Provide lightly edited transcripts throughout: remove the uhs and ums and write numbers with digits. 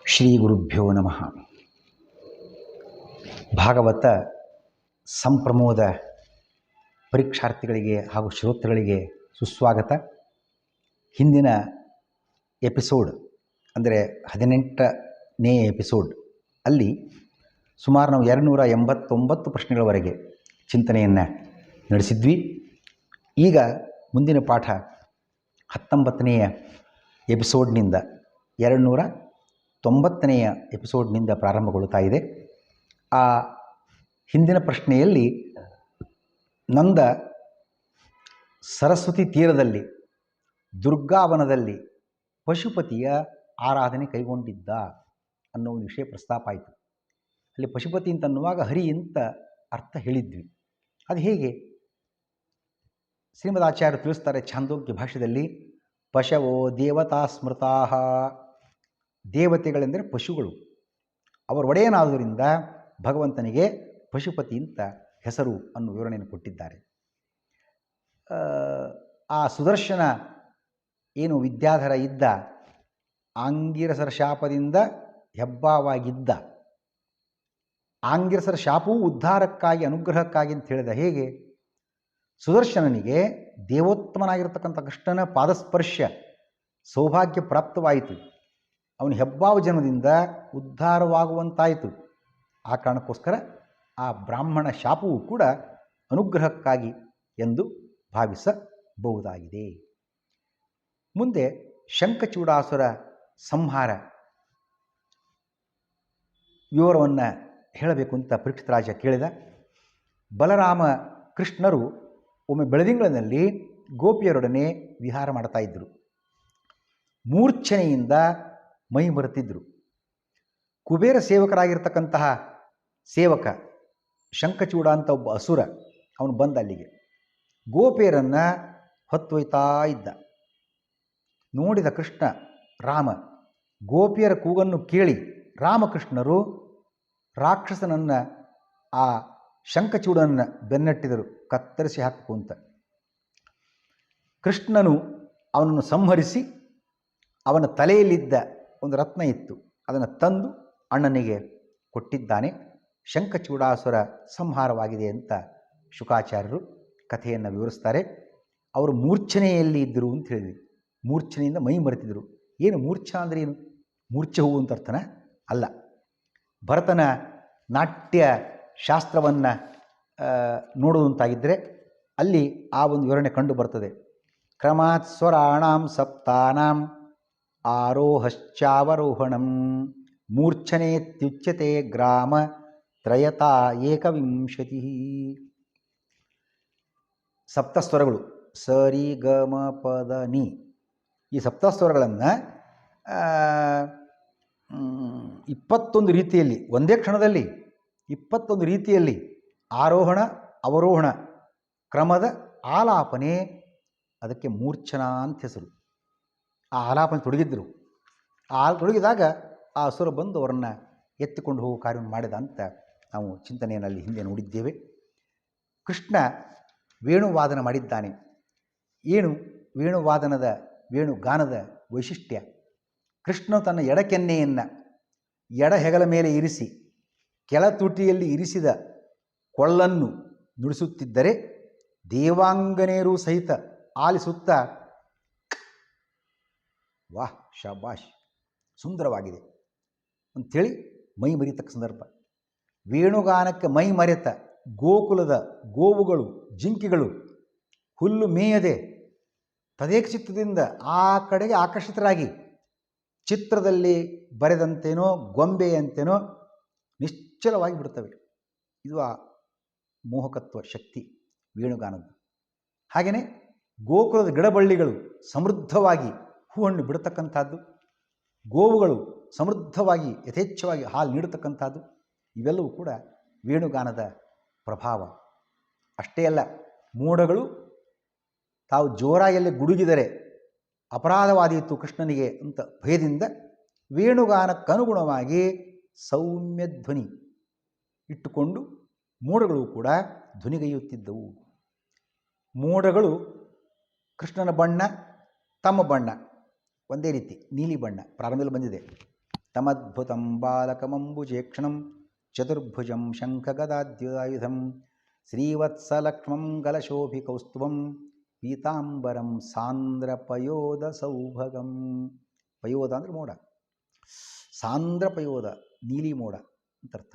ಶ್ರೀ ಗುರುಭ್ಯೋ ನಮಃ. ಭಾಗವತ ಸಂಪ್ರಮೋದ ಪರೀಕ್ಷಾರ್ಥಿಗಳಿಗೆ ಹಾಗೂ ಶ್ರೋತೃಗಳಿಗೆ ಸುಸ್ವಾಗತ. ಹಿಂದಿನ ಎಪಿಸೋಡ್ ಅಂದರೆ 18ನೇ ಎಪಿಸೋಡ್ ಅಲ್ಲಿ ಸುಮಾರು ನಾವು 289 ಪ್ರಶ್ನೆಗಳವರೆಗೆ ಚಿಂತನೆಯನ್ನು ನಡೆಸಿದ್ವಿ. ಈಗ ಮುಂದಿನ ಪಾಠ 19ನೆಯ ಎಪಿಸೋಡ್ನಿಂದ 290ನೆಯ ಎಪಿಸೋಡ್ನಿಂದ ಪ್ರಾರಂಭಗೊಳ್ಳುತ್ತಾ ಇದೆ. ಆ ಹಿಂದಿನ ಪ್ರಶ್ನೆಯಲ್ಲಿ ನಂದ ಸರಸ್ವತಿ ತೀರದಲ್ಲಿ ದುರ್ಗಾವನದಲ್ಲಿ ಪಶುಪತಿಯ ಆರಾಧನೆ ಕೈಗೊಂಡಿದ್ದ ಅನ್ನೋ ಒಂದು ವಿಷಯ ಪ್ರಸ್ತಾಪ ಆಯಿತು. ಅಲ್ಲಿ ಪಶುಪತಿ ಅಂತನ್ನುವಾಗ ಹರಿ ಅಂತ ಅರ್ಥ ಹೇಳಿದ್ವಿ. ಅದು ಹೇಗೆ? ಶ್ರೀಮದಾಚಾರ್ಯರು ತಿಳಿಸ್ತಾರೆ ಛಾಂದೋಗ್ಯ ಭಾಷ್ಯದಲ್ಲಿ, ಪಶವೋ ದೇವತಾ ಸ್ಮೃತಾ, ದೇವತೆಗಳೆಂದರೆ ಪಶುಗಳು, ಅವರ ಒಡೆಯನಾದುದರಿಂದ ಭಗವಂತನಿಗೆ ಪಶುಪತಿ ಅಂತ ಹೆಸರು ಅನ್ನೋ ವಿವರಣೆಯನ್ನು ಕೊಟ್ಟಿದ್ದಾರೆ. ಆ ಸುದರ್ಶನ ಏನು ವಿದ್ಯಾಧರ ಇದ್ದ, ಆಂಗಿರಸರ ಶಾಪದಿಂದ ಹೆಬ್ಬಾವಾಗಿದ್ದ, ಆಂಗಿರಸರ ಶಾಪವೂ ಉದ್ಧಾರಕ್ಕಾಗಿ ಅನುಗ್ರಹಕ್ಕಾಗಿ ಅಂತ ಹೇಳಿದ. ಹೇಗೆ? ಸುದರ್ಶನನಿಗೆ ದೇವೋತ್ತಮನಾಗಿರ್ತಕ್ಕಂಥ ಕೃಷ್ಣನ ಪಾದಸ್ಪರ್ಶ ಸೌಭಾಗ್ಯ ಪ್ರಾಪ್ತವಾಯಿತು, ಅವನು ಹೆಬ್ಬಾವು ಜನ್ಮದಿಂದ ಉದ್ಧಾರವಾಗುವಂತಾಯಿತು. ಆ ಕಾರಣಕ್ಕೋಸ್ಕರ ಆ ಬ್ರಾಹ್ಮಣ ಶಾಪವೂ ಕೂಡ ಅನುಗ್ರಹಕ್ಕಾಗಿ ಎಂದು ಭಾವಿಸಬಹುದಾಗಿದೆ. ಮುಂದೆ ಶಂಖಚೂಡಾಸುರ ಸಂಹಾರ ವಿವರವನ್ನು ಹೇಳಬೇಕು ಅಂತ ಪರೀಕ್ಷಿತ ರಾಜ ಕೇಳಿದ. ಬಲರಾಮ ಕೃಷ್ಣರು ಒಮ್ಮೆ ಬೆಳದಿಂಗಳಿನಲ್ಲಿ ಗೋಪಿಯರೊಡನೆ ವಿಹಾರ ಮಾಡ್ತಾ ಇದ್ದರು. ಮೂರ್ಛನೆಯಿಂದ ಮೈ ಮರೆತಿದ್ದರು. ಕುಬೇರ ಸೇವಕರಾಗಿರ್ತಕ್ಕಂತಹ ಸೇವಕ ಶಂಖಚೂಡ ಅಂತ ಒಬ್ಬ ಅಸುರ, ಅವನು ಬಂದ ಅಲ್ಲಿಗೆ ಗೋಪಿಯರನ್ನು ಹೊತ್ತೊಯ್ತಾ ಇದ್ದ. ನೋಡಿದ ಕೃಷ್ಣ ರಾಮ ಗೋಪಿಯರ ಕೂಗನ್ನು ಕೇಳಿ ರಾಮಕೃಷ್ಣರು ರಾಕ್ಷಸನನ್ನು, ಆ ಶಂಖಚೂಡನನ್ನು ಬೆನ್ನಟ್ಟಿದರು, ಕತ್ತರಿಸಿ ಹಾಕು ಅಂತ. ಕೃಷ್ಣನು ಅವನನ್ನು ಸಂಹರಿಸಿ ಅವನ ತಲೆಯಲ್ಲಿದ್ದ ಒಂದು ರತ್ನ ಇತ್ತು, ಅದನ್ನು ತಂದು ಅಣ್ಣನಿಗೆ ಕೊಟ್ಟಿದ್ದಾನೆ. ಶಂಖಚೂಡಾಸುರ ಸಂಹಾರವಾಗಿದೆ ಅಂತ ಶುಕಾಚಾರ್ಯರು ಕಥೆಯನ್ನು ವಿವರಿಸ್ತಾರೆ. ಅವರು ಮೂರ್ಛನೆಯಲ್ಲಿ ಇದ್ದರು ಅಂತ ಹೇಳಿದ್ವಿ. ಮೂರ್ಛನೆಯಿಂದ ಮೈ ಮರೆತಿದ್ದರು. ಏನು ಮೂರ್ಛಾ ಅಂದರೆ ಏನು? ಮೂರ್ಛೆ ಹೂವು ಅಂತ ಅರ್ಥನ ಅಲ್ಲ. ಭರತನ ನಾಟ್ಯ ಶಾಸ್ತ್ರವನ್ನು ನೋಡುವಂತಾಗಿದ್ದರೆ ಅಲ್ಲಿ ಆ ಒಂದು ವಿವರಣೆ ಕಂಡು ಬರ್ತದೆ. ಕ್ರಮಾತ್ ಸ್ವರಾಣಾಂ ಸಪ್ತಾನಾಂ ಆರೋಹಶ್ಚಾವರೋಹಣಂ ಮೂರ್ಛನೇತ್ಯುಚ್ಯತೆ ಗ್ರಾಮ ತ್ರಯತಾ ಏಕವಿಂಶತಿ. ಸಪ್ತಸ್ವರಗಳು ಸರಿ ಗ ಮ ಪದ ನಿ, ಈ ಸಪ್ತಸ್ವರಗಳನ್ನು 21 ರೀತಿಯಲ್ಲಿ, ಒಂದೇ ಕ್ಷಣದಲ್ಲಿ 21 ರೀತಿಯಲ್ಲಿ ಆರೋಹಣ ಅವರೋಹಣ ಕ್ರಮದ ಆಲಾಪನೆ, ಅದಕ್ಕೆ ಮೂರ್ಛನಾ ಅಂತ ಹೆಸರು. ಆ ಆಲಾಪನೆ ತೊಡಗಿದ್ದರು. ತೊಡಗಿದಾಗ ಆ ಅಸುರ ಬಂದು ಅವರನ್ನು ಎತ್ತಿಕೊಂಡು ಹೋಗೋ ಕಾರ್ಯವನ್ನು ಮಾಡಿದ ಅಂತ ನಾವು ಚಿಂತನೆಯಲ್ಲಿ ಹಿಂದೆ ನೋಡಿದ್ದೇವೆ. ಕೃಷ್ಣ ವೇಣುವಾದನ ಮಾಡಿದ್ದಾನೆ. ಏನು ವೇಣುವಾದನದ ವೇಣುಗಾನದ ವೈಶಿಷ್ಟ್ಯ? ಕೃಷ್ಣ ತನ್ನ ಎಡಕೆನ್ನೆಯನ್ನು ಎಡ ಹೆಗಲ ಮೇಲೆ ಇರಿಸಿ ಕೆಳ ತುಟಿಯಲ್ಲಿ ಇರಿಸಿದ ಕೊಳ್ಳನ್ನು ನುಡಿಸುತ್ತಿದ್ದರೆ ದೇವಾಂಗನೇರು ಸಹಿತ ಆಲಿಸುತ್ತಾ ವಾಹ್ ಶಾಬಾಷ್ ಸುಂದರವಾಗಿದೆ ಅಂಥೇಳಿ ಮೈ ಮರಿತಕ್ಕ ಸಂದರ್ಭ. ವೇಣುಗಾನಕ್ಕೆ ಮೈ ಮರೆತ ಗೋಕುಲದ ಗೋವುಗಳು, ಜಿಂಕೆಗಳು ಹುಲ್ಲು ಮೇಯದೆ ತದೇಕಚಿತ್ತದಿಂದ ಆ ಕಡೆಗೆ ಆಕರ್ಷಿತರಾಗಿ ಚಿತ್ರದಲ್ಲಿ ಬರೆದಂತೇನೋ ಗೊಂಬೆಯಂತೇನೋ ನಿಶ್ಚಲವಾಗಿ ಬಿಡುತ್ತವೆ. ಇದು ಆ ಮೋಹಕತ್ವ ಶಕ್ತಿ ವೇಣುಗಾನದ್ದು. ಹಾಗೆಯೇ ಗೋಕುಲದ ಗಿಡಬಳ್ಳಿಗಳು ಸಮೃದ್ಧವಾಗಿ ಹೂಹಣ್ಣು ಬಿಡತಕ್ಕಂಥದ್ದು, ಗೋವುಗಳು ಸಮೃದ್ಧವಾಗಿ ಯಥೇಚ್ಛವಾಗಿ ಹಾಲು ನೀಡತಕ್ಕಂಥದ್ದು, ಇವೆಲ್ಲವೂ ಕೂಡ ವೇಣುಗಾನದ ಪ್ರಭಾವ. ಅಷ್ಟೇ ಅಲ್ಲ, ಮೋಡಗಳು ತಾವು ಜೋರಾಯಲ್ಲಿ ಗುಡುಗಿದರೆ ಅಪರಾಧವಾದೀತು ಕೃಷ್ಣನಿಗೆ ಅಂತ ಭಯದಿಂದ ವೇಣುಗಾನಕ್ಕನುಗುಣವಾಗಿ ಸೌಮ್ಯ ಧ್ವನಿ ಇಟ್ಟುಕೊಂಡು ಮೋಡಗಳು ಕೂಡ ಧ್ವನಿಗೈಯುತ್ತಿದ್ದವು. ಮೋಡಗಳು ಕೃಷ್ಣನ ಬಣ್ಣ, ತಮ್ಮ ಬಣ್ಣ ಒಂದೇ ರೀತಿ ನೀಲಿ ಬಣ್ಣ ಪ್ರಾರಂಭದಲ್ಲಿ ಬಂದಿದೆ. ತಮದ್ಭುತಂ ಬಾಲಕಮಂಬುಜೇಕ್ಷಣಂ ಚತುರ್ಭುಜಂ ಶಂಖಗದಾದ್ಯುಧಾಯುಧಂ ಶ್ರೀವತ್ಸಲಕ್ಷ್ಮಂ ಗಲಶೋಭಿಕೌಸ್ತುಭಂ ಪೀತಾಂಬರಂ ಸಾಂದ್ರಪಯೋಧ ಸೌಭಗಂ. ಪಯೋಧ ಅಂದರೆ ಮೋಡ, ಸಾಂದ್ರ ಪಯೋಧ ನೀಲಿ ಮೋಡ ಅಂತ ಅರ್ಥ.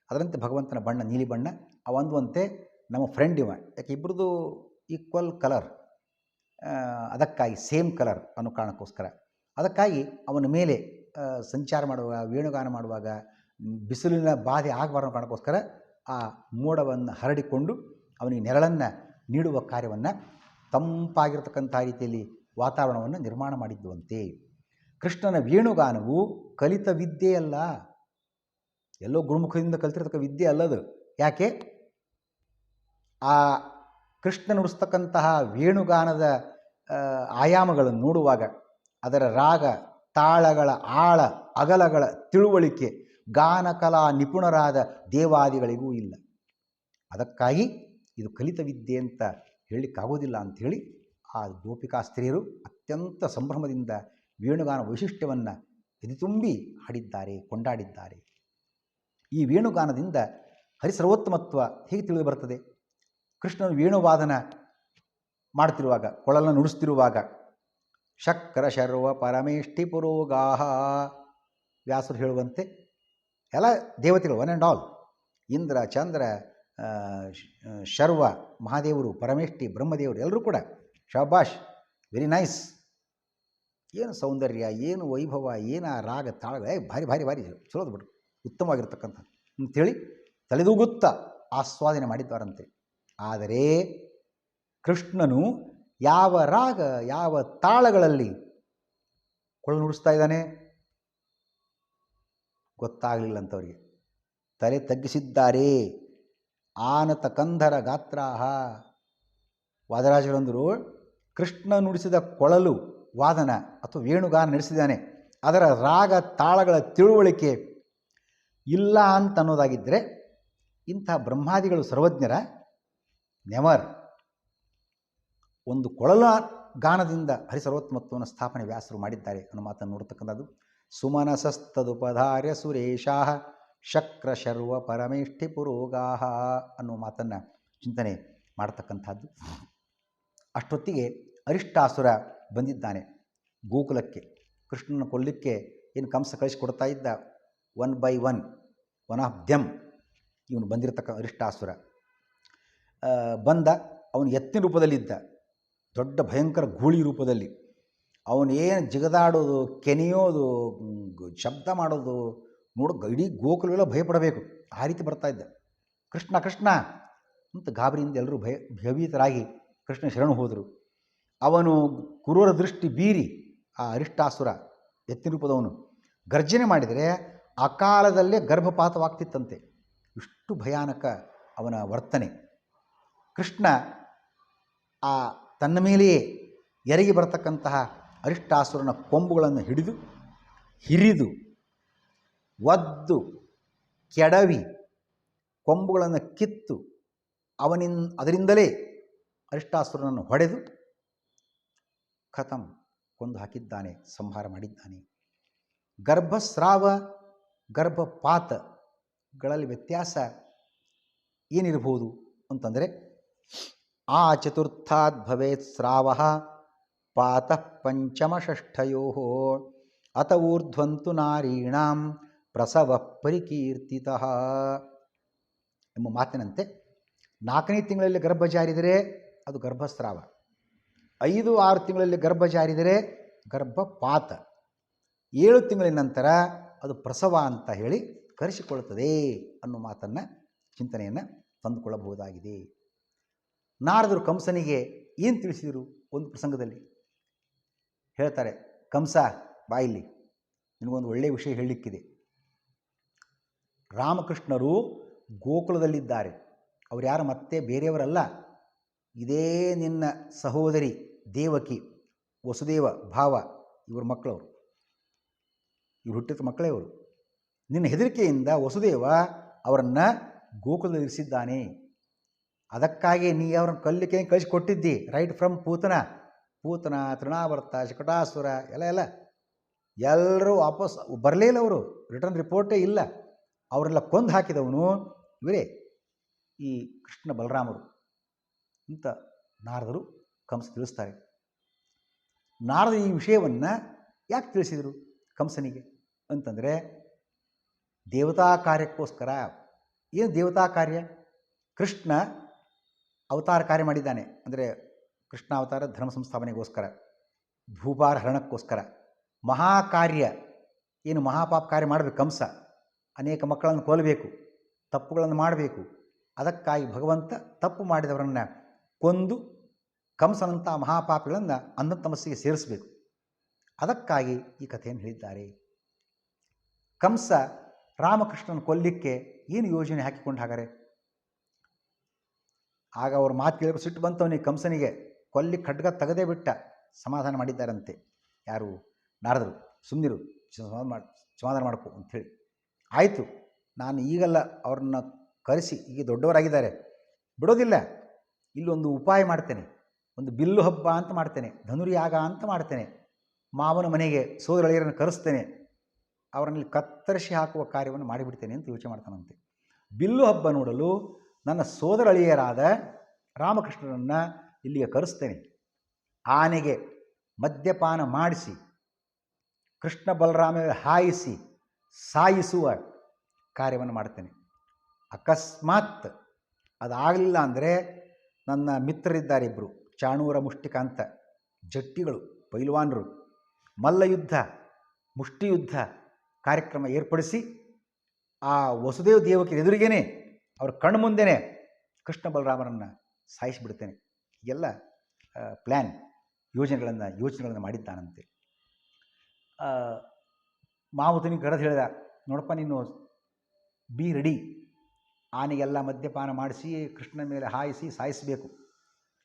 ಅದರಂತೆ ಭಗವಂತನ ಬಣ್ಣ ನೀಲಿ ಬಣ್ಣ. ಅವಂದುವಂತೆ ನಮ್ಮ ಫ್ರೆಂಡ್ ಇವ, ಯಾಕೆ ಇಬ್ಬರದು ಈಕ್ವಲ್ ಕಲರ್, ಅದಕ್ಕಾಗಿ ಸೇಮ್ ಕಲರ್ ಅನ್ನೋ ಕಾರಣಕ್ಕೋಸ್ಕರ, ಅದಕ್ಕಾಗಿ ಅವನ ಮೇಲೆ ಸಂಚಾರ ಮಾಡುವಾಗ ವೇಣುಗಾನ ಮಾಡುವಾಗ ಬಿಸಿಲಿನ ಬಾಧೆ ಆಗಬಾರ್ದು ಕಾರಣಕ್ಕೋಸ್ಕರ ಆ ಮೋಡವನ್ನು ಹರಡಿಕೊಂಡು ಅವನಿಗೆ ನೆರಳನ್ನು ನೀಡುವ ಕಾರ್ಯವನ್ನು, ತಂಪಾಗಿರ್ತಕ್ಕಂಥ ರೀತಿಯಲ್ಲಿ ವಾತಾವರಣವನ್ನು ನಿರ್ಮಾಣ ಮಾಡಿದ್ದುವಂತೆ. ಕೃಷ್ಣನ ವೇಣುಗಾನವು ಕಲಿತ ವಿದ್ಯೆಯಲ್ಲ, ಎಲ್ಲೋ ಗುರುಮುಖದಿಂದ ಕಲಿತಿರ್ತಕ್ಕ ವಿದ್ಯೆ ಅಲ್ಲದು. ಯಾಕೆ? ಆ ಕೃಷ್ಣ ನುಡಿಸ್ತಕ್ಕಂತಹ ವೇಣುಗಾನದ ಆಯಾಮಗಳನ್ನು ನೋಡುವಾಗ ಅದರ ರಾಗ ತಾಳಗಳ ಆಳ ಅಗಲಗಳ ತಿಳುವಳಿಕೆ ಗಾನಕಲಾ ನಿಪುಣರಾದ ದೇವಾದಿಗಳಿಗೂ ಇಲ್ಲ. ಅದಕ್ಕಾಗಿ ಇದು ಕಲಿತ ವಿದ್ಯೆ ಅಂತ ಹೇಳಲಿಕ್ಕಾಗೋದಿಲ್ಲ ಅಂಥೇಳಿ ಆ ಗೋಪಿಕಾ ಸ್ತ್ರೀಯರು ಅತ್ಯಂತ ಸಂಭ್ರಮದಿಂದ ವೇಣುಗಾನ ವೈಶಿಷ್ಟ್ಯವನ್ನು ಎದೆತುಂಬಿ ಹಾಡಿದ್ದಾರೆ, ಕೊಂಡಾಡಿದ್ದಾರೆ. ಈ ವೇಣುಗಾನದಿಂದ ಹರಿಸರ್ವೋತ್ತಮತ್ವ ಹೇಗೆ ತಿಳಿದು ಬರ್ತದೆ? ಕೃಷ್ಣನು ವೇಣುವಾದನ ಮಾಡ್ತಿರುವಾಗ, ಕೊಳಲನ್ನು ನುಡಿಸ್ತಿರುವಾಗ, ಶಕ್ರ ಶರ್ವ ಪರಮೇಷ್ಠಿ ಪುರೋಗಾಹ, ವ್ಯಾಸರು ಹೇಳುವಂತೆ ಎಲ್ಲ ದೇವತೆಗಳು one and all, Indra Chandra Sharva ಮಹಾದೇವರು ಪರಮೇಷ್ಠಿ ಬ್ರಹ್ಮದೇವರು ಎಲ್ಲರೂ ಕೂಡ ಶಾಬಾಷ್, ವೆರಿ ನೈಸ್, ಏನು ಸೌಂದರ್ಯ, ಏನು ವೈಭವ, ಏನು ಆ ರಾಗ ತಾಳಗಳೇ ಭಾರಿ ಭಾರಿ ಭಾರಿ ಚಲೋದು ಬಿಡು, ಉತ್ತಮವಾಗಿರ್ತಕ್ಕಂಥ ಅಂಥೇಳಿ ತಲೆದೂಗುತ್ತಾ ಆಸ್ವಾದನೆ ಮಾಡಿದ್ದಾರಂತೆ. ಆದರೆ ಕೃಷ್ಣನು ಯಾವ ರಾಗ ಯಾವ ತಾಳಗಳಲ್ಲಿ ಕೊಳಲು ನುಡಿಸ್ತಾ ಇದ್ದಾನೆ ಗೊತ್ತಾಗಲಿಲ್ಲ ಅಂತವರಿಗೆ. ತಲೆ ತಗ್ಗಿಸಿದ್ದಾರೆ. ಆನತ ಕಂಧರ ಗಾತ್ರಾಹ. ವಾದರಾಜರಂದರು ಕೃಷ್ಣ ನುಡಿಸಿದ ಕೊಳಲು ವಾದನ ಅಥವಾ ವೇಣುಗಾನ ನಡೆಸಿದ್ದಾನೆ, ಅದರ ರಾಗ ತಾಳಗಳ ತಿಳುವಳಿಕೆ ಇಲ್ಲ ಅಂತ ಅನ್ನೋದಾಗಿದ್ದರೆ ಇಂಥ ಬ್ರಹ್ಮಾದಿಗಳು ಸರ್ವಜ್ಞರ ನೆವರ್. ಒಂದು ಕೊಳಲ ಗಾನದಿಂದ ಹರಿಸರ್ವೋತ್ತಮತ್ವವನ್ನು ಸ್ಥಾಪನೆ ವ್ಯಾಸರು ಮಾಡಿದ್ದಾರೆ ಅನ್ನೋ ಮಾತನ್ನು ನೋಡ್ತಕ್ಕಂಥದ್ದು. ಸುಮನಸಸ್ತದುಪಧಾರ್ಯ ಸುರೇಶಾ ಶಕ್ರ ಶರ್ವ ಪರಮೇಷ್ಠಿ ಪುರೋಗಾಹ ಅನ್ನೋ ಮಾತನ್ನು ಚಿಂತನೆ ಮಾಡ್ತಕ್ಕಂಥದ್ದು. ಅಷ್ಟೊತ್ತಿಗೆ ಅರಿಷ್ಟಾಸುರ ಬಂದಿದ್ದಾನೆ ಗೋಕುಲಕ್ಕೆ. ಕೃಷ್ಣನ ಕೊಲ್ಲಿಕ್ಕೆ ಏನು ಕಂಸ ಕಳಿಸಿಕೊಡ್ತಾ ಇದ್ದ, one by one of them ಇವನು ಬಂದಿರತಕ್ಕ ಅರಿಷ್ಟಾಸುರ ಬಂದ. ಅವನು ಎತ್ತಿನ ರೂಪದಲ್ಲಿದ್ದ, ದೊಡ್ಡ ಭಯಂಕರ ಗೂಳಿ ರೂಪದಲ್ಲಿ. ಅವನೇನು ಜಿಗದಾಡೋದು, ಕೆನೆಯೋದು, ಶಬ್ದ ಮಾಡೋದು ಇಡೀ ಗೋಕುಲವೆಲ್ಲ ಭಯಪಡಬೇಕು, ಆ ರೀತಿ ಬರ್ತಾ ಇದ್ದ. ಕೃಷ್ಣ ಕೃಷ್ಣ ಅಂತ ಗಾಬರಿಯಿಂದ ಎಲ್ಲರೂ ಭಯಭೀತರಾಗಿ ಕೃಷ್ಣ ಶರಣು ಹೋದರು. ಅವನು ಕುರೂರ ದೃಷ್ಟಿ ಬೀರಿ ಆ ಅರಿಷ್ಟಾಸುರ ಎತ್ತಿನ ರೂಪದವನು ಗರ್ಜನೆ ಮಾಡಿದರೆ ಅಕಾಲದಲ್ಲೇ ಗರ್ಭಪಾತವಾಗ್ತಿತ್ತಂತೆ. ಇಷ್ಟು ಭಯಾನಕ ಅವನ ವರ್ತನೆ. ಕೃಷ್ಣ ಆ ತನ್ನ ಮೇಲೆಯೇ ಎರಗಿ ಬರತಕ್ಕಂತಹ ಅರಿಷ್ಟಾಸುರನ ಕೊಂಬುಗಳನ್ನು ಹಿರಿದು ಒದ್ದು ಕೆಡವಿ ಕೊಂಬುಗಳನ್ನು ಕಿತ್ತು ಅದರಿಂದಲೇ ಅರಿಷ್ಟಾಸುರನನ್ನು ಹೊಡೆದು ಖತಮ್ ಕೊಂದು ಹಾಕಿದ್ದಾನೆ, ಸಂಹಾರ ಮಾಡಿದ್ದಾನೆ. ಗರ್ಭಸ್ರಾವ ಗರ್ಭಪಾತಗಳಲ್ಲಿ ವ್ಯತ್ಯಾಸ ಏನಿರಬಹುದು ಅಂತಂದರೆ, ಆ ಚತುರ್ಥಾದ್ ಭವೇತ್ ಸ್ರಾವ ಪಾತಃ ಪಂಚಮ ಷಷ್ಠಯೋ ಅತ ಊರ್ಧ್ವಂತು ನಾರೀಣಾಂ ಪ್ರಸವ ಪರಿಕೀರ್ತಿತಃ ಎಂಬ ಮಾತಿನಂತೆ 4ನೇ ತಿಂಗಳಲ್ಲಿ ಗರ್ಭ ಜಾರಿದರೆ ಅದು ಗರ್ಭಸ್ರಾವ, 5-6 ತಿಂಗಳಲ್ಲಿ ಗರ್ಭ ಜಾರಿದರೆ ಗರ್ಭಪಾತ, 7 ತಿಂಗಳಿನ ನಂತರ ಅದು ಪ್ರಸವ ಅಂತ ಹೇಳಿ ಕರೆಸಿಕೊಳ್ಳುತ್ತದೆ ಅನ್ನೋ ಮಾತನ್ನು ಚಿಂತನೆಯನ್ನು ತಂದುಕೊಳ್ಳಬಹುದಾಗಿದೆ. ನಾರದರು ಕಂಸನಿಗೆ ಏನು ತಿಳಿಸಿದರು? ಒಂದು ಪ್ರಸಂಗದಲ್ಲಿ ಹೇಳ್ತಾರೆ, ಕಂಸ ಬಾಯಿಲಿ ನಿನಗೊಂದು ಒಳ್ಳೆಯ ವಿಷಯ ಹೇಳಲಿಕ್ಕಿದೆ. ರಾಮಕೃಷ್ಣರು ಗೋಕುಲದಲ್ಲಿದ್ದಾರೆ. ಅವ್ರು ಯಾರು ಮತ್ತೆ ಬೇರೆಯವರಲ್ಲ, ಇದೇ ನಿನ್ನ ಸಹೋದರಿ ದೇವಕಿ, ವಸುದೇವ ಭಾವ, ಇವ್ರ ಮಕ್ಕಳವರು, ಇವ್ರು ಹುಟ್ಟಿದ ಮಕ್ಕಳೇ ಅವರು. ನಿನ್ನ ಹೆದರಿಕೆಯಿಂದ ವಸುದೇವ ಅವರನ್ನು ಗೋಕುಲದಲ್ಲಿ ಇರಿಸಿದ್ದಾನೆ. ಅದಕ್ಕಾಗಿ ನೀ ಅವ್ರನ್ನ ಕಲ್ಲಿಗೆ ಕಳಿಸಿಕೊಟ್ಟಿದ್ದಿ, ರೈಟ್ ಫ್ರಮ್ ಪೂತನ ತೃಣಾವರ್ತ ಶಕಟಾಸುರ ಎಲ್ಲ ಎಲ್ಲರೂ ವಾಪಸ್ ಬರಲೇ ಇಲ್ಲ, ಅವರು ರಿಟರ್ನ್ ರಿಪೋರ್ಟೇ ಇಲ್ಲ. ಅವರೆಲ್ಲ ಕೊಂದು ಹಾಕಿದವನು ಇವರೇ ಈ ಕೃಷ್ಣ ಬಲರಾಮರು ಅಂತ ನಾರದರು ಕಂಸ ತಿಳಿಸ್ತಾರೆ. ನಾರದ ಈ ವಿಷಯವನ್ನು ಯಾಕೆ ತಿಳಿಸಿದರು ಕಂಸನಿಗೆ ಅಂತಂದರೆ, ದೇವತಾ ಕಾರ್ಯಕ್ಕೋಸ್ಕರ. ಏನು ದೇವತಾ ಕಾರ್ಯ? ಕೃಷ್ಣ ಅವತಾರ ಕಾರ್ಯ ಮಾಡಿದ್ದಾನೆ. ಅಂದರೆ ಕೃಷ್ಣ ಅವತಾರ ಧರ್ಮ ಸಂಸ್ಥಾಪನೆಗೋಸ್ಕರ, ಭೂಭಾರ ಹರಣಕ್ಕೋಸ್ಕರ. ಮಹಾಕಾರ್ಯ ಏನು ಮಹಾಪಾಪ ಕಾರ್ಯ ಮಾಡಬೇಕು ಕಂಸ, ಅನೇಕ ಮಕ್ಕಳನ್ನು ಕೊಲ್ಲಬೇಕು, ತಪ್ಪುಗಳನ್ನು ಮಾಡಬೇಕು. ಅದಕ್ಕಾಗಿ ಭಗವಂತ ತಪ್ಪು ಮಾಡಿದವರನ್ನು ಕೊಂದು ಕಂಸನಂಥ ಮಹಾಪಾಪಿಗಳನ್ನು ಅಂಧತಮಸ್ಸಿಗೆ ಸೇರಿಸಬೇಕು. ಅದಕ್ಕಾಗಿ ಈ ಕಥೆಯನ್ನು ಹೇಳಿದ್ದಾರೆ. ಕಂಸ ರಾಮಕೃಷ್ಣನ ಕೊಲ್ಲಿಕ್ಕೆ ಏನು ಯೋಜನೆ ಹಾಕಿಕೊಂಡು ಹಾಗಾರೆ? ಆಗ ಅವ್ರ ಮಾತು ಕೇಳಿದ್ರೆ ಸಿಟ್ಟು ಬಂತವನಿಗೆ ಕಂಸನಿಗೆ. ಕೊಲ್ಲಿ ಖಡ್ಗ ತೆಗೆದೇ ಬಿಟ್ಟ. ಸಮಾಧಾನ ಮಾಡಿದ್ದಾರಂತೆ ಯಾರು? ನಾರದರು. ಸುಮ್ಮನಿರು, ಸಮಾಧಾನ ಮಾಡ್ಕೊ ಅಂಥೇಳಿ. ಆಯಿತು, ನಾನು ಈಗಲ್ಲ ಅವ್ರನ್ನ ಕರೆಸಿ, ಈಗ ದೊಡ್ಡವರಾಗಿದ್ದಾರೆ, ಬಿಡೋದಿಲ್ಲ. ಇಲ್ಲೊಂದು ಉಪಾಯ ಮಾಡ್ತೇನೆ, ಒಂದು ಬಿಲ್ಲು ಹಬ್ಬ ಅಂತ ಮಾಡ್ತೇನೆ, ಧನುರ್ಯಾಗ ಅಂತ ಮಾಡ್ತೇನೆ, ಮಾವನ ಮನೆಗೆ ಸೋದರಳಿಯರನ್ನು ಕರೆಸ್ತೇನೆ, ಅವರಲ್ಲಿ ಕತ್ತರಿಸಿ ಹಾಕುವ ಕಾರ್ಯವನ್ನು ಮಾಡಿಬಿಡ್ತೇನೆ ಅಂತ ಯೋಚನೆ ಮಾಡ್ತಾನಂತೆ. ಬಿಲ್ಲು ಹಬ್ಬ ನೋಡಲು ನನ್ನ ಸೋದರಳಿಯರಾದ ರಾಮಕೃಷ್ಣರನ್ನು ಇಲ್ಲಿಗೆ ಕರೆಸ್ತೇನೆ. ಆನೆಗೆ ಮದ್ಯಪಾನ ಮಾಡಿಸಿ ಕೃಷ್ಣ ಬಲರಾಮ ಹಾಯಿಸಿ ಸಾಯಿಸುವ ಕಾರ್ಯವನ್ನು ಮಾಡ್ತೇನೆ. ಅಕಸ್ಮಾತ್ ಅದಾಗಲಿಲ್ಲ ಅಂದರೆ ನನ್ನ ಮಿತ್ರರಿದ್ದಾರೆ ಇಬ್ಬರು, ಚಾಣೂರ ಮುಷ್ಟಿಕಾಂತ, ಜಟ್ಟಿಗಳು, ಪೈಲ್ವಾನರು, ಮಲ್ಲಯುದ್ಧ ಮುಷ್ಟಿಯುದ್ಧ ಕಾರ್ಯಕ್ರಮ ಏರ್ಪಡಿಸಿ ಆ ವಸುದೇವ ದೇವಕಿ ಎದುರಿಗೇನೆ ಅವ್ರ ಕಣ್ಣು ಮುಂದೆನೇ ಕೃಷ್ಣ ಬಲರಾಮರನ್ನು ಸಾಯಿಸಿಬಿಡ್ತೇನೆ. ಎಲ್ಲ ಪ್ಲ್ಯಾನ್ ಯೋಚನೆಗಳನ್ನು ಮಾಡಿದ್ದಾನಂತೆ. ಮಾವುತನಿಗೆ ಕರೆದು ಹೇಳಿದ, ನೋಡಪ್ಪ ನೀನು ಬಿ ರೆಡಿ, ಆನೆಗೆಲ್ಲ ಮದ್ಯಪಾನ ಮಾಡಿಸಿ ಕೃಷ್ಣನ ಮೇಲೆ ಹಾಯಿಸಿ ಸಾಯಿಸಬೇಕು.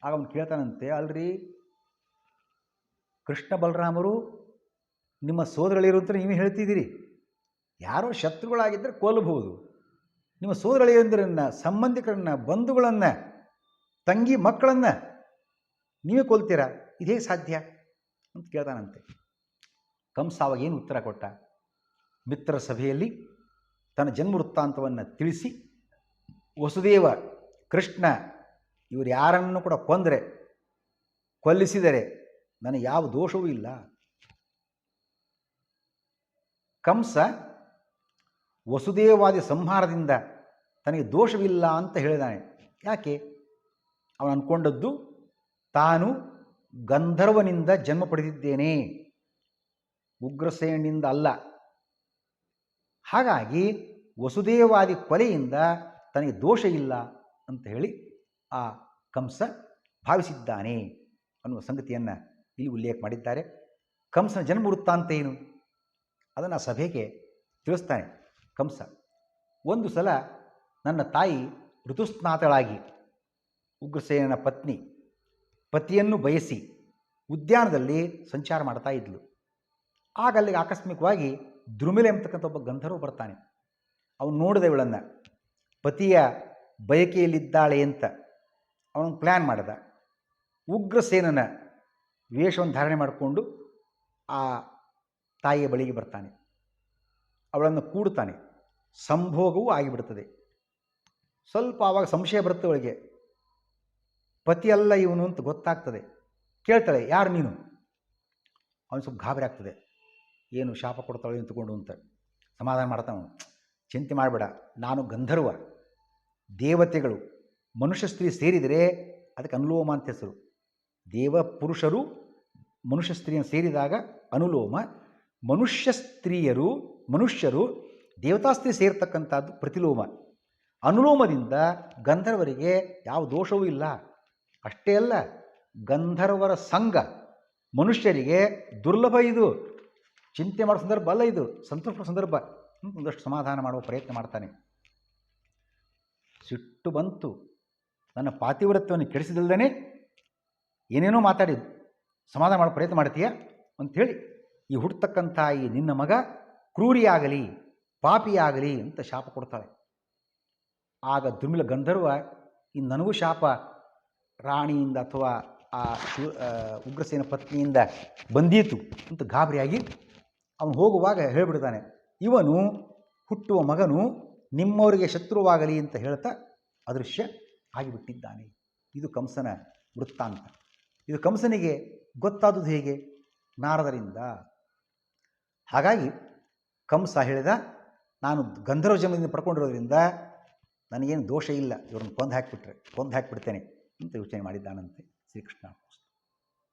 ಆಗ ಅವನು ಕೇಳ್ತಾನಂತೆ, ಅಲ್ರಿ ಕೃಷ್ಣ ಬಲರಾಮರು ನಿಮ್ಮ ಸೋದರಳಿಯರು ಅಂತ ನೀವೇ ಹೇಳ್ತಿದ್ದೀರಿ, ಯಾರೋ ಶತ್ರುಗಳಾಗಿದ್ದರೆ ಕೊಲ್ಲಬಹುದು, ನಿಮ್ಮ ಸೋದರಳಿಯಂದ್ರನ್ನು, ಸಂಬಂಧಿಕರನ್ನು, ಬಂಧುಗಳನ್ನು, ತಂಗಿ ಮಕ್ಕಳನ್ನು ನೀವೇ ಕೊಲ್ತೀರಾ? ಇದೇ ಸಾಧ್ಯ ಅಂತ ಕೇಳ್ತಾನಂತೆ. ಕಂಸ ಅವಾಗ ಏನು ಉತ್ತರ ಕೊಟ್ಟ? ಮಿತ್ರರ ಸಭೆಯಲ್ಲಿ ತನ್ನ ಜನ್ಮ ವೃತ್ತಾಂತವನ್ನು ತಿಳಿಸಿ, ವಸುದೇವ, ಕೃಷ್ಣ ಇವರು ಯಾರನ್ನು ಕೂಡ ಕೊಲ್ಲಿಸಿದರೆ ನನಗೆ ಯಾವ ದೋಷವೂ ಇಲ್ಲ. ಕಂಸ ವಸುದೇವಾದಿ ಸಂಹಾರದಿಂದ ತನಗೆ ದೋಷವಿಲ್ಲ ಅಂತ ಹೇಳಿದಾನೆ. ಯಾಕೆ? ಅವನು ಅಂದ್ಕೊಂಡದ್ದು ತಾನು ಗಂಧರ್ವನಿಂದ ಜನ್ಮ ಪಡೆದಿದ್ದೇನೆ, ಉಗ್ರಸೇನಿಂದ ಅಲ್ಲ. ಹಾಗಾಗಿ ವಸುದೇವಾದಿ ಕೊಲೆಯಿಂದ ತನಗೆ ದೋಷ ಇಲ್ಲ ಅಂತ ಹೇಳಿ ಆ ಕಂಸ ಭಾವಿಸಿದ್ದಾನೆ ಅನ್ನುವ ಸಂಗತಿಯನ್ನು ಇಲ್ಲಿ ಉಲ್ಲೇಖ ಮಾಡಿದ್ದಾರೆ. ಕಂಸನ ಜನ್ಮ ವೃತ್ತಾಂತ ಏನು ಅದನ್ನು ಸಭೆಗೆ ತಿಳಿಸ್ತಾನೆ ಕಂಸ. ಒಂದು ಸಲ ನನ್ನ ತಾಯಿ ಋತುಸ್ನಾತಳಾಗಿ ಉಗ್ರಸೇನನ ಪತಿಯನ್ನು ಬಯಸಿ ಉದ್ಯಾನದಲ್ಲಿ ಸಂಚಾರ ಮಾಡ್ತಾ ಇದ್ಲು. ಆಗ ಅಲ್ಲಿಗೆ ಆಕಸ್ಮಿಕವಾಗಿ ದ್ರುಮಿಲೆ ಎಂಬತಕ್ಕಂಥ ಒಬ್ಬ ಗಂಧರ್ವ ಬರ್ತಾನೆ. ಅವನು ನೋಡಿದ ಇವಳನ್ನು, ಪತಿಯ ಬಯಕೆಯಲ್ಲಿದ್ದಾಳೆ ಅಂತ ಅವನು ಪ್ಲ್ಯಾನ್ ಮಾಡಿದ. ಉಗ್ರಸೇನನ ವೇಷವನ್ನು ಧಾರಣೆ ಮಾಡಿಕೊಂಡು ಆ ತಾಯಿಯ ಬಳಿಗೆ ಬರ್ತಾನೆ, ಅವಳನ್ನು ಕೂಡ್ತಾನೆ. ಸಂಭೋಗವೂ ಆಗಿಬಿಡ್ತದೆ. ಸ್ವಲ್ಪ ಆವಾಗ ಸಂಶಯ ಬರುತ್ತೆ ಅವಳಿಗೆ, ಪತಿಯಲ್ಲ ಇವನು ಅಂತ ಗೊತ್ತಾಗ್ತದೆ. ಕೇಳ್ತಾಳೆ, ಯಾರು ನೀನು? ಅವನು ಸ್ವಲ್ಪ ಗಾಬರಿ ಆಗ್ತದೆ, ಏನು ಶಾಪ ಕೊಡ್ತಾಳೆ ನಿಂತುಕೊಂಡು ಅಂತ. ಸಮಾಧಾನ ಮಾಡ್ತಾನೆ, ಚಿಂತೆ ಮಾಡಬೇಡ, ನಾನು ಗಂಧರ್ವ, ದೇವತೆಗಳು ಮನುಷ್ಯ ಸ್ತ್ರೀ ಸೇರಿದರೆ ಅದಕ್ಕೆ ಅನುಲೋಮ ಅಂತ ಹೆಸರು. ದೇವ ಪುರುಷರು ಮನುಷ್ಯ ಸ್ತ್ರೀಯನ್ನು ಸೇರಿದಾಗ ಅನುಲೋಮ, ಮನುಷ್ಯರು ದೇವತಾ ಸ್ತ್ರೀ ಸೇರ್ತಕ್ಕಂಥದ್ದು ಪ್ರತಿಲೋಮ. ಅನುಲೋಮದಿಂದ ಗಂಧರ್ವರಿಗೆ ಯಾವ ದೋಷವೂ ಇಲ್ಲ. ಅಷ್ಟೇ ಅಲ್ಲ, ಗಂಧರ್ವರ ಸಂಘ ಮನುಷ್ಯರಿಗೆ ದುರ್ಲಭ. ಇದು ಚಿಂತೆ ಮಾಡೋ ಸಂದರ್ಭ ಅಲ್ಲ, ಇದು ಸಂತೋಷ ಸಂದರ್ಭ. ಒಂದಷ್ಟು ಸಮಾಧಾನ ಮಾಡುವ ಪ್ರಯತ್ನ ಮಾಡ್ತಾನೆ. ಸಿಟ್ಟು ಬಂತು, ನನ್ನ ಪಾತಿವ್ರತ್ಯವನ್ನು ಕೆಡಿಸಿದಲ್ದೇ ಏನೇನೋ ಮಾತಾಡಿ ಸಮಾಧಾನ ಮಾಡೋ ಪ್ರಯತ್ನ ಮಾಡ್ತೀಯ ಅಂಥೇಳಿ, ಈ ಹುಟ್ಟತಕ್ಕಂಥ ಈ ನಿನ್ನ ಮಗ ಕ್ರೂರಿಯಾಗಲಿ ಪಾಪಿಯಾಗಲಿ ಅಂತ ಶಾಪ ಕೊಡ್ತಾಳೆ. ಆಗ ದುರ್ಮಿಲ ಗಂಧರ್ವ, ಇನ್ನು ನನಗೂ ಶಾಪ ರಾಣಿಯಿಂದ ಅಥವಾ ಆ ಉಗ್ರಸೇನ ಪತ್ನಿಯಿಂದ ಬಂದೀತು ಅಂತ ಗಾಬರಿಯಾಗಿ ಅವನು ಹೋಗುವಾಗ ಹೇಳಿಬಿಡ್ತಾನೆ, ಇವನು ಹುಟ್ಟುವ ಮಗನು ನಿಮ್ಮವರಿಗೆ ಶತ್ರುವಾಗಲಿ ಅಂತ ಹೇಳ್ತಾ ಅದೃಶ್ಯ ಆಗಿಬಿಟ್ಟಿದ್ದಾನೆ. ಇದು ಕಂಸನ ವೃತ್ತಾಂತ. ಇದು ಕಂಸನಿಗೆ ಗೊತ್ತಾದುದು ಹೇಗೆ? ನಾರದರಿಂದ. ಹಾಗಾಗಿ ಕಂಸ ಹೇಳಿದ, ನಾನು ಗಂಧರ್ವ ಜನ್ಮದಿಂದ ಪಡ್ಕೊಂಡಿರೋದ್ರಿಂದ ನನಗೇನು ದೋಷ ಇಲ್ಲ, ಇವ್ರನ್ನ ಕೊಂದು ಹಾಕಿಬಿಡ್ತೇನೆ ಅಂತ ಯೋಚನೆ ಮಾಡಿದ್ದಾನಂತೆ ಶ್ರೀಕೃಷ್ಣ.